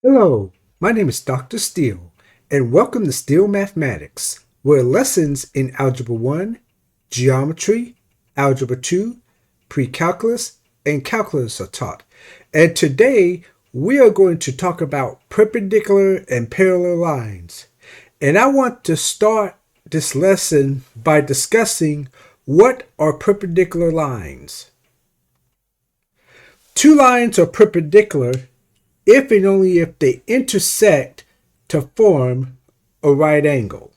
Hello, my name is Dr. Steele, and welcome to Steele Mathematics, where lessons in Algebra 1, Geometry, Algebra 2, Pre-Calculus, and Calculus are taught. And today, we are going to talk about perpendicular and parallel lines. And I want to start this lesson by discussing what are perpendicular lines. Two lines are perpendicular if and only if they intersect to form a right angle.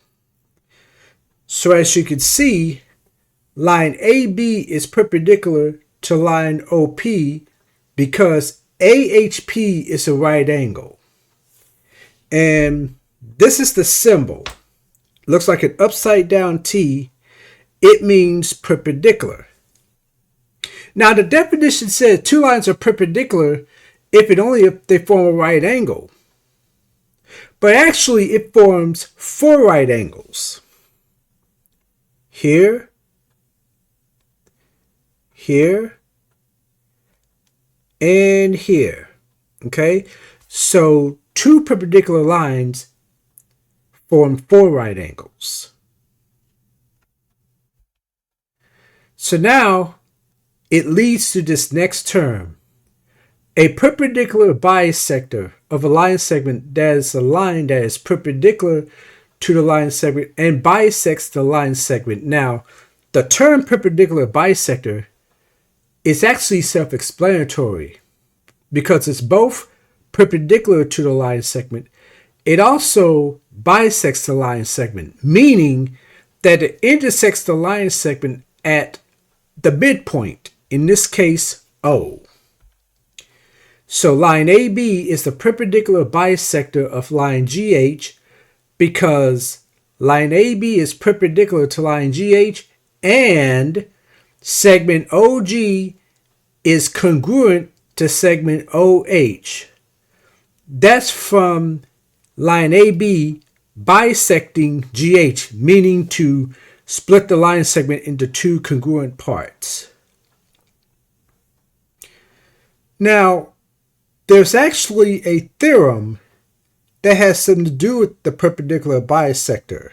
So as you can see, line AB is perpendicular to line OP because AHP is a right angle. And this is the symbol. Looks like an upside down T. It means perpendicular. Now the definition says two lines are perpendicular if and only if they form a right angle. But actually it forms four right angles. Here, here, and here. Okay? So two perpendicular lines form four right angles. So now it leads to this next term. A perpendicular bisector of a line segment that is a line that is perpendicular to the line segment and bisects the line segment. Now, the term perpendicular bisector is actually self-explanatory because it's both perpendicular to the line segment. It also bisects the line segment, meaning that it intersects the line segment at the midpoint, in this case, O. So line AB is the perpendicular bisector of line GH because line AB is perpendicular to line GH and segment OG is congruent to segment OH. That's from line AB bisecting GH, meaning to split the line segment into two congruent parts. Now, there's actually a theorem that has something to do with the perpendicular bisector.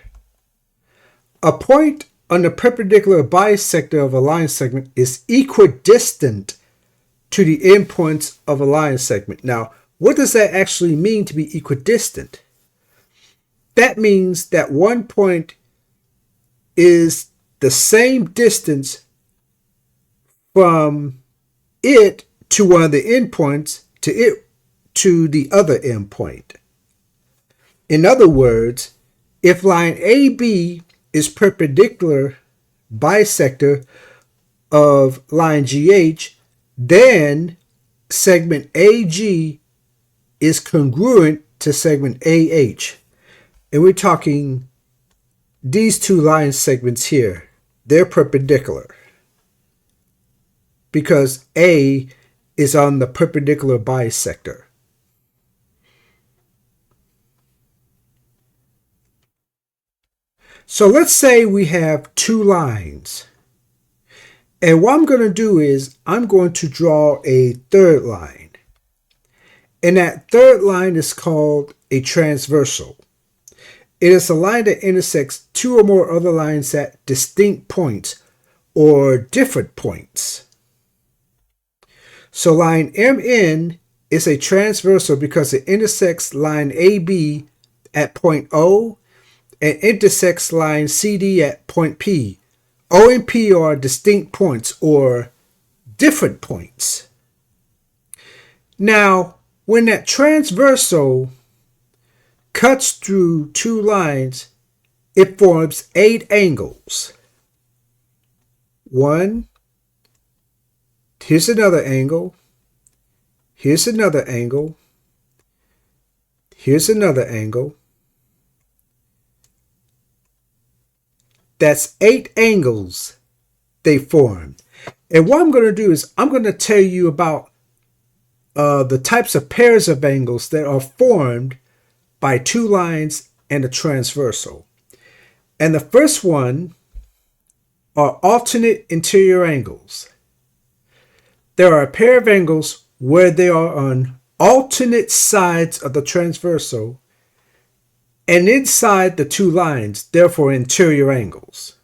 A point on the perpendicular bisector of a line segment is equidistant to the endpoints of a line segment. Now, what does that actually mean to be equidistant? That means that one point is the same distance from it to one of the endpoints to the other endpoint. In other words, if line AB is perpendicular bisector of line GH, then segment AG is congruent to segment AH. And we're talking these two line segments here. They're perpendicular because A is on the perpendicular bisector. So let's say we have two lines. And what I'm going to do is I'm going to draw a third line. And that third line is called a transversal. It is a line that intersects two or more other lines at distinct points or different points. So line MN is a transversal because it intersects line AB at point O and intersects line CD at point P. O and P are distinct points or different points. Now, when that transversal cuts through two lines, it forms 8 angles. One, here's another angle, here's another angle, here's another angle. That's 8 angles they form. And what I'm going to do is I'm going to tell you about the types of pairs of angles that are formed by two lines and a transversal. And the first one are alternate interior angles. There are a pair of angles where they are on alternate sides of the transversal and inside the two lines, therefore interior angles.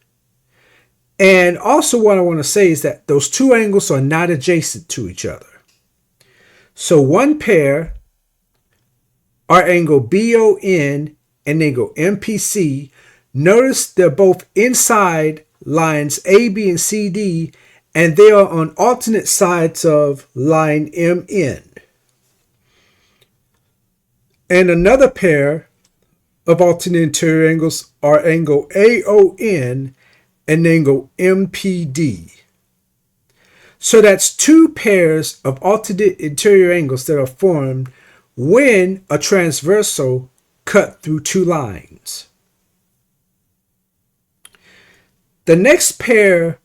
And also what I want to say is that those two angles are not adjacent to each other. So one pair are angle BON and angle MPC. Notice they're both inside lines AB and CD, and they are on alternate sides of line MN. And another pair of alternate interior angles are angle AON and angle MPD. So that's two pairs of alternate interior angles that are formed when a transversal cut through two lines. The next pair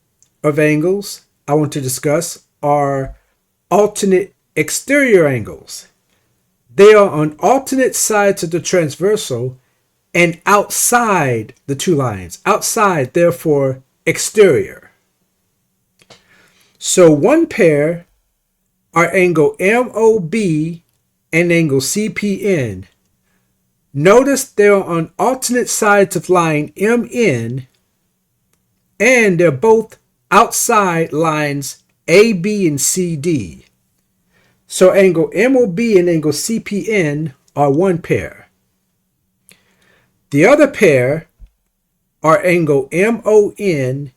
of angles I want to discuss are alternate exterior angles. They are on alternate sides of the transversal and outside the two lines. Outside, therefore, exterior. So one pair are angle MOB and angle CPN. Notice they are on alternate sides of line MN, and they're both outside lines AB and CD. So angle MOB and angle CPN are one pair. The other pair are angle MON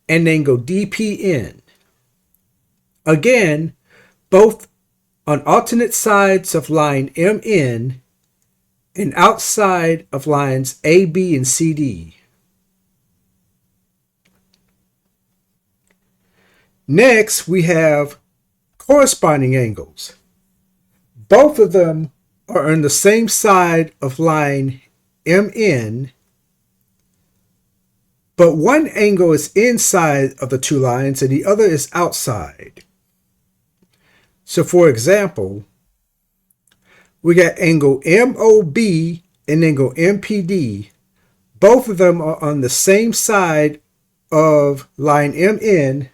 and angle DPN. Again, both on alternate sides of line MN and outside of lines AB and CD. Next, we have corresponding angles. Both of them are on the same side of line MN, but one angle is inside of the two lines and the other is outside. So for example, we got angle MOB and angle MPD. Both of them are on the same side of line MN,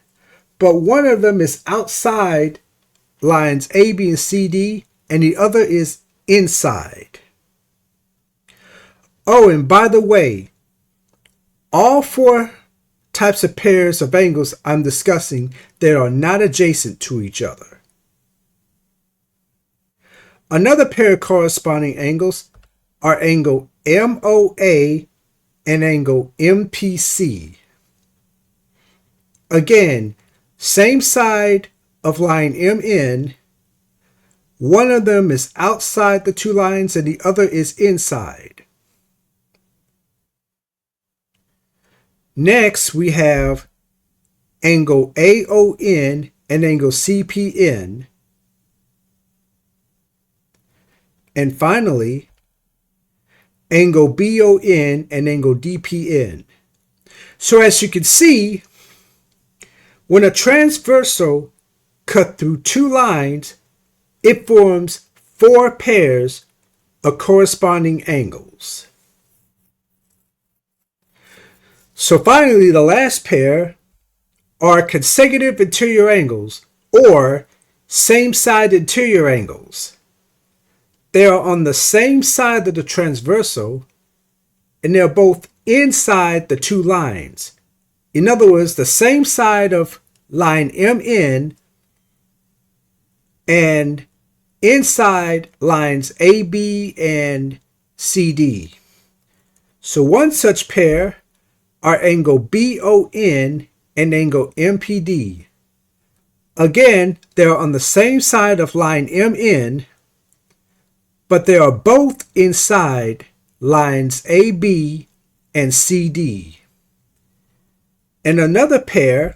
but one of them is outside lines AB and CD and the other is inside. Oh, and by the way, all four types of pairs of angles I'm discussing that are not adjacent to each other. Another pair of corresponding angles are angle MOA and angle MPC. Again, same side of line MN. One of them is outside the two lines and the other is inside. Next, we have angle AON and angle CPN. And finally, angle BON and angle DPN. So as you can see, when a transversal cut through two lines, it forms four pairs of corresponding angles. So finally, the last pair are consecutive interior angles, or same-side interior angles. They are on the same side of the transversal, and they're both inside the two lines. In other words, the same side of line MN and inside lines AB and CD. So one such pair are angle BON and angle MPD. Again, they're on the same side of line MN, but they are both inside lines AB and CD. And another pair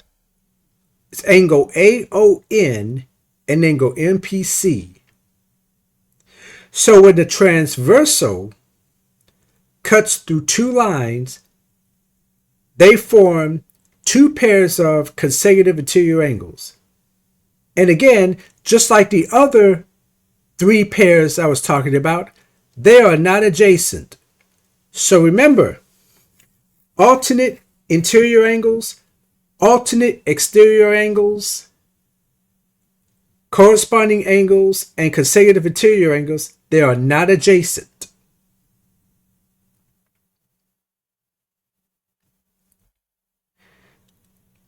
is angle AON and angle MPC. So when the transversal cuts through two lines, they form two pairs of consecutive interior angles. And again, just like the other three pairs I was talking about, they are not adjacent. So remember, alternate interior angles, alternate exterior angles, corresponding angles and consecutive interior angles, they are not adjacent.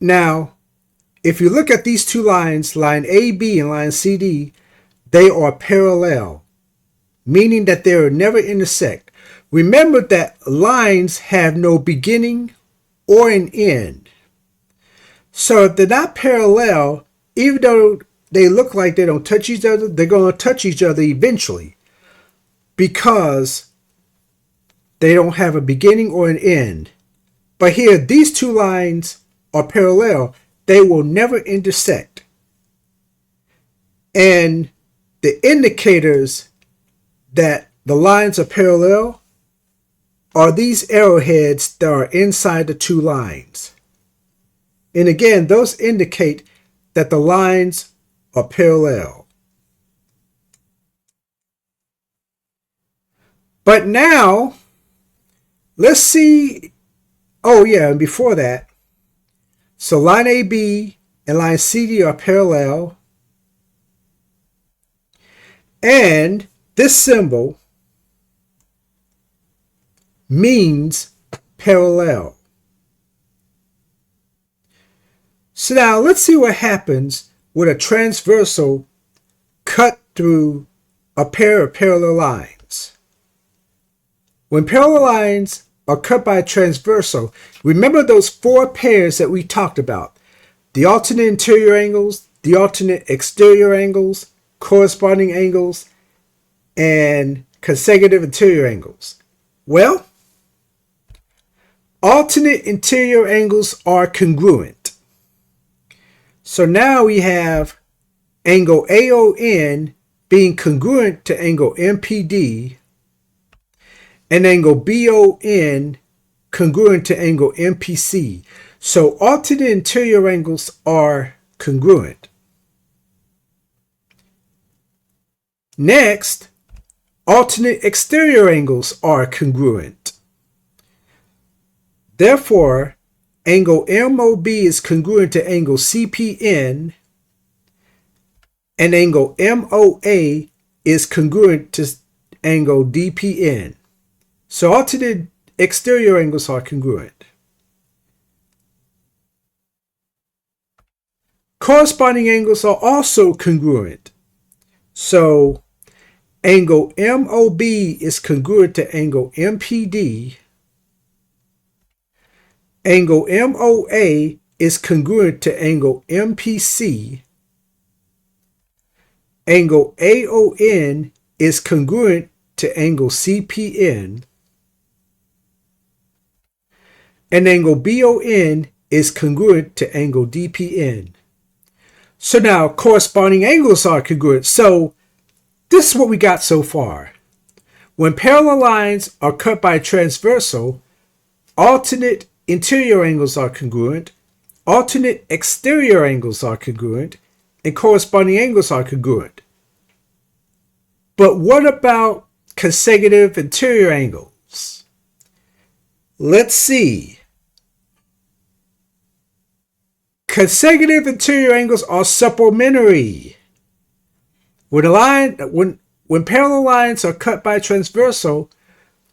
Now, if you look at these two lines, line AB and line CD, they are parallel, meaning that they will never intersect. Remember that lines have no beginning or an end. So if they're not parallel, even though they look like they don't touch each other, they're going to touch each other eventually because they don't have a beginning or an end. But here, these two lines are parallel. They will never intersect. And the indicators that the lines are parallel are these arrowheads that are inside the two lines. And again, those indicate that the lines are parallel. But now, let's see. Oh yeah, and before that, so line AB and line CD are parallel. And this symbol means parallel. So now let's see what happens with a transversal cut through a pair of parallel lines. When parallel lines are cut by a transversal, remember those four pairs that we talked about: the alternate interior angles, the alternate exterior angles, corresponding angles, and consecutive interior angles. Well, alternate interior angles are congruent. So now we have angle AON being congruent to angle MPD and angle BON congruent to angle MPC. So alternate interior angles are congruent. Next, alternate exterior angles are congruent. Therefore, angle MOB is congruent to angle CPN, and angle MOA is congruent to angle DPN. So alternate exterior angles are congruent. Corresponding angles are also congruent. So angle MOB is congruent to angle MPD. Angle MOA is congruent to angle MPC. Angle AON is congruent to angle CPN. And angle BON is congruent to angle DPN. So now corresponding angles are congruent. So this is what we got so far. When parallel lines are cut by a transversal, alternate interior angles are congruent, alternate exterior angles are congruent, and corresponding angles are congruent. But what about consecutive interior angles? Let's see. Consecutive interior angles are supplementary. When parallel lines are cut by a transversal,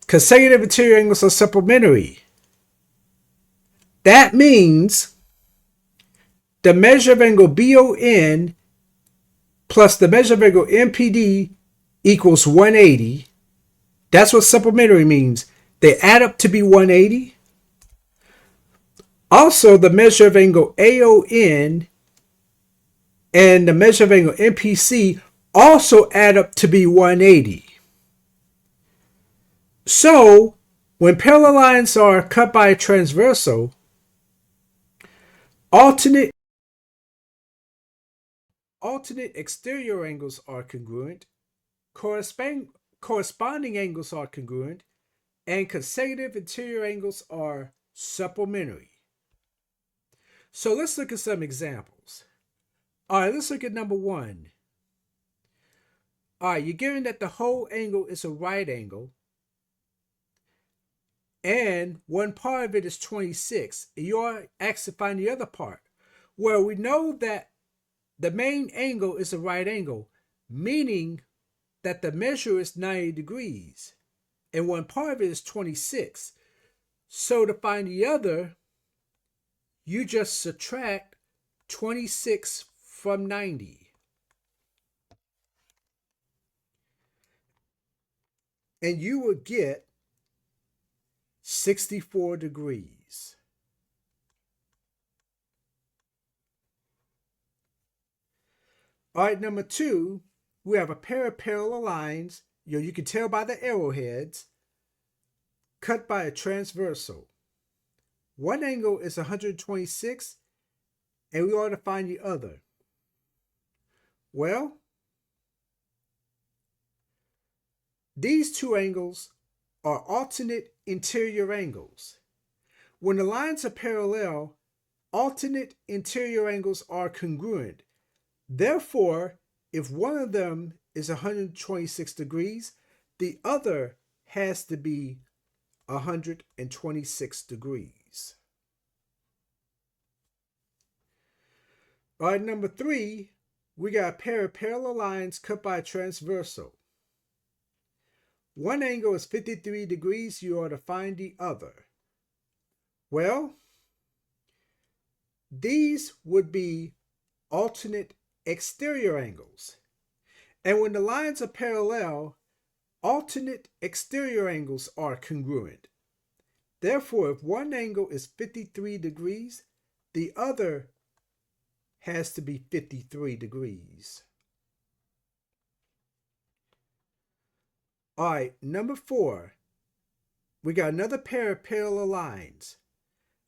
consecutive interior angles are supplementary. That means the measure of angle BON plus the measure of angle MPD equals 180. That's what supplementary means. They add up to be 180. Also, the measure of angle AON and the measure of angle MPC also add up to be 180. So, when parallel lines are cut by a transversal, alternate exterior angles are congruent, corresponding angles are congruent, and consecutive interior angles are supplementary. So let's look at some examples. All right, let's look at number one. All right, you're given that the whole angle is a right angle, and one part of it is 26. You're asked to find the other part. Well, we know that the main angle is a right angle, meaning that the measure is 90 degrees, and one part of it is 26. So to find the other, you just subtract 26 from 90. And you will get 64 degrees. All right, number 2, we have a pair of parallel lines, you can tell by the arrowheads, cut by a transversal. One angle is 126, and we ought to find the other. Well, these two angles are alternate interior angles. When the lines are parallel, alternate interior angles are congruent. Therefore, if one of them is 126 degrees, the other has to be 126 degrees. All right, number 3, we got a pair of parallel lines cut by a transversal. One angle is 53 degrees, you ought to find the other. Well, these would be alternate exterior angles. And when the lines are parallel, alternate exterior angles are congruent. Therefore, if one angle is 53 degrees, the other has to be 53 degrees. All right, number 4, we got another pair of parallel lines.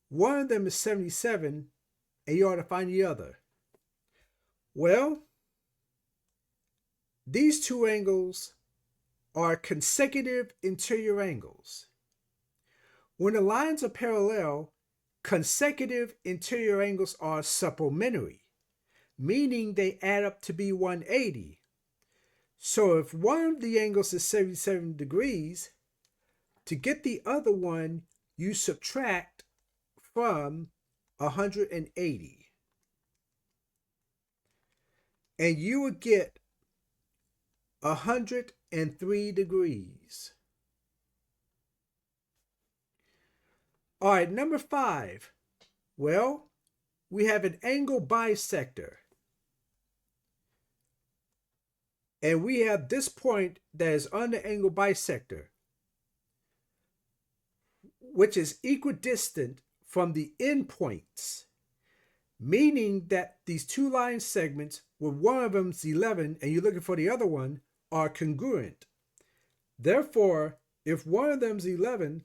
One of them is 77, and you ought to find the other. Well, these two angles are consecutive interior angles. When the lines are parallel, consecutive interior angles are supplementary, meaning they add up to be 180. So if one of the angles is 77 degrees, to get the other one, you subtract from 180. And you would get 103 degrees. All right, number 5. Well, we have an angle bisector. And we have this point that is on the angle bisector, which is equidistant from the endpoints, meaning that these two line segments, where one of them is 11 and you're looking for the other one, are congruent. Therefore, if one of them is 11,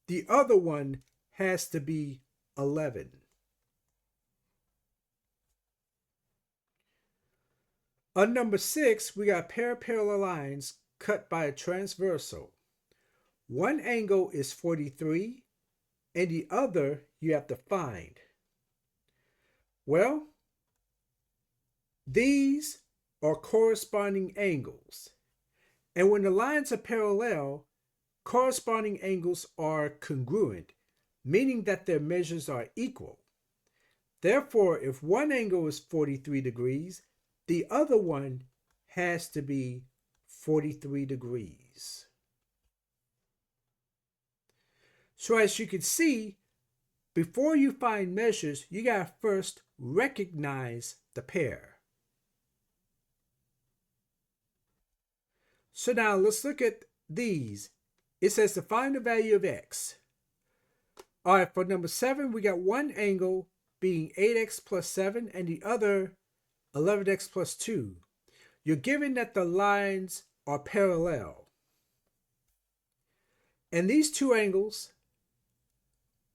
the other one has to be 11. On number 6, we got a pair of parallel lines cut by a transversal. One angle is 43, and the other you have to find. Well, these are corresponding angles. And when the lines are parallel, corresponding angles are congruent, meaning that their measures are equal. Therefore, if one angle is 43 degrees, the other one has to be 43 degrees. So as you can see, before you find measures, you got to first recognize the pair. So now let's look at these. It says to find the value of x. All right, for number 7, we got one angle being 8x plus 7 and the other 11x plus 2. You're given that the lines are parallel. And these two angles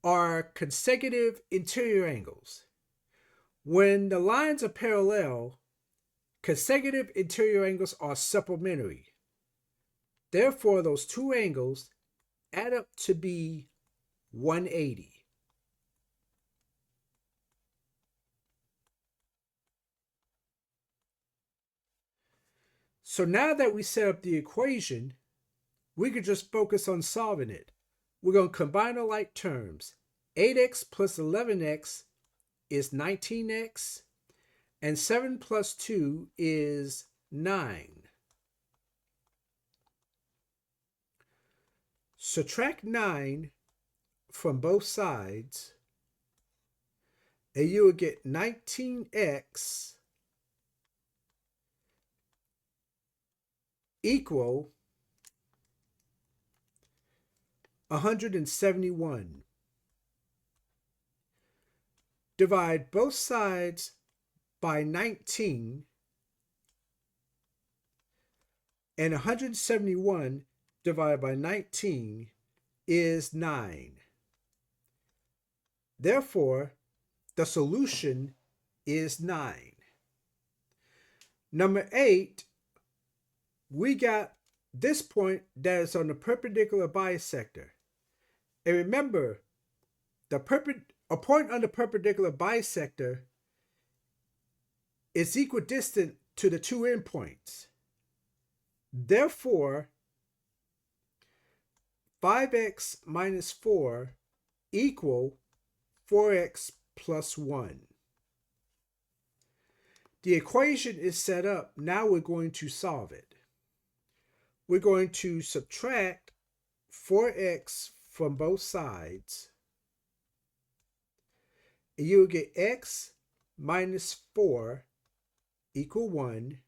are consecutive interior angles. When the lines are parallel, consecutive interior angles are supplementary. Therefore, those two angles add up to be 180. So now that we set up the equation, we could just focus on solving it. We're going to combine the like terms. 8x plus 11x is 19x, And 7 plus 2 is 9. Subtract 9 from both sides, and you will get 19x equal 171. Divide both sides by 19, and 171 divided by 19 is 9. Therefore, the solution is 9. Number 8, we got this point that is on the perpendicular bisector. And remember, a point on the perpendicular bisector is equidistant to the two endpoints. Therefore, 5x minus 4 equal 4x plus 1. The equation is set up. Now we're going to solve it. We're going to subtract 4x from both sides. And you'll get x minus 4 equal 1.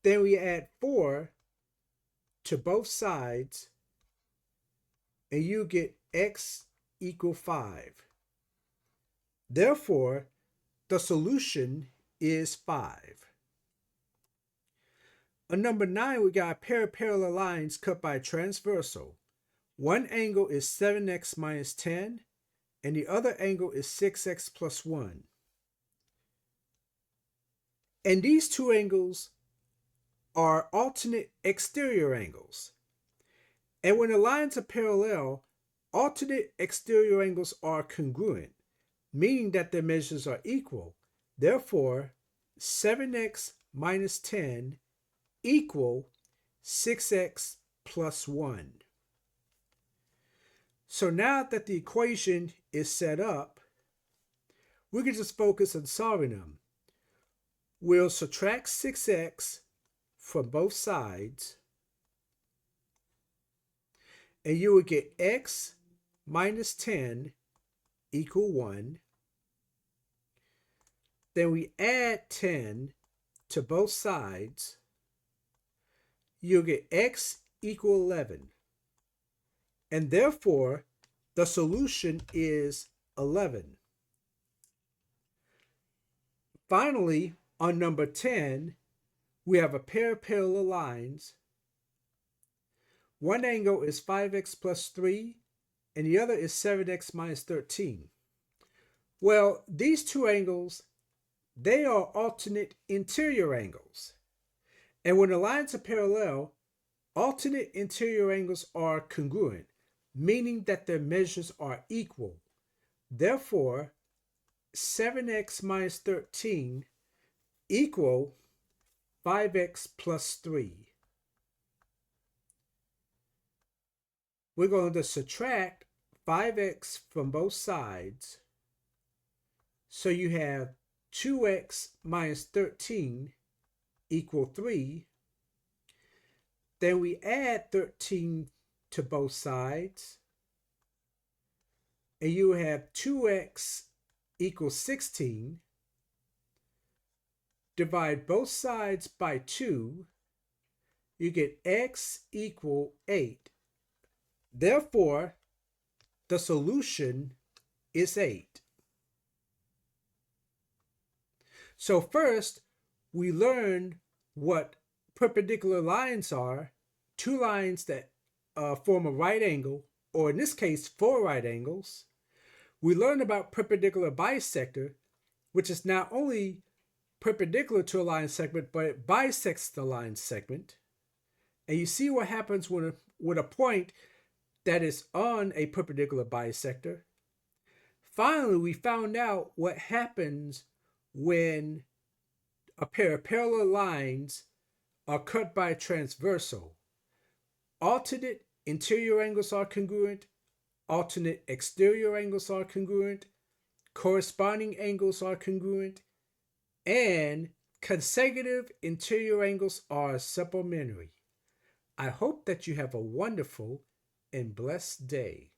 Then we add 4 to both sides, and you get x equal 5. Therefore, the solution is 5. On number 9, we got a pair of parallel lines cut by a transversal. One angle is 7x minus 10, and the other angle is 6x plus 1. And these two angles are alternate exterior angles. And when the lines are parallel, alternate exterior angles are congruent, meaning that their measures are equal. Therefore, 7x minus 10 equal 6x plus 1. So now that the equation is set up, we can just focus on solving them. We'll subtract 6x from both sides, and you will get x minus 10 equal 1. Then we add 10 to both sides. You'll get x equal 11. And therefore, the solution is 11. Finally, on number 10, we have a pair of parallel lines. One angle is 5x plus 3, and the other is 7x minus 13. Well, these two angles, they are alternate interior angles. And when the lines are parallel, alternate interior angles are congruent, meaning that their measures are equal. Therefore, 7x minus 13 equal 5x plus 3. We're going to subtract 5x from both sides. So you have 2x minus 13 equal 3. Then we add 13 to both sides. And you have 2x equals 16. Divide both sides by 2. You get x equal 8. Therefore, the solution is 8. So first, we learn what perpendicular lines are. Two lines that form a right angle, or in this case, 4 right angles. We learned about perpendicular bisector, which is not only perpendicular to a line segment, but it bisects the line segment. And you see what happens with a point that is on a perpendicular bisector. Finally, we found out what happens when a pair of parallel lines are cut by a transversal. Alternate interior angles are congruent. Alternate exterior angles are congruent. corresponding angles are congruent, and consecutive interior angles are supplementary. I hope that you have a wonderful and blessed day.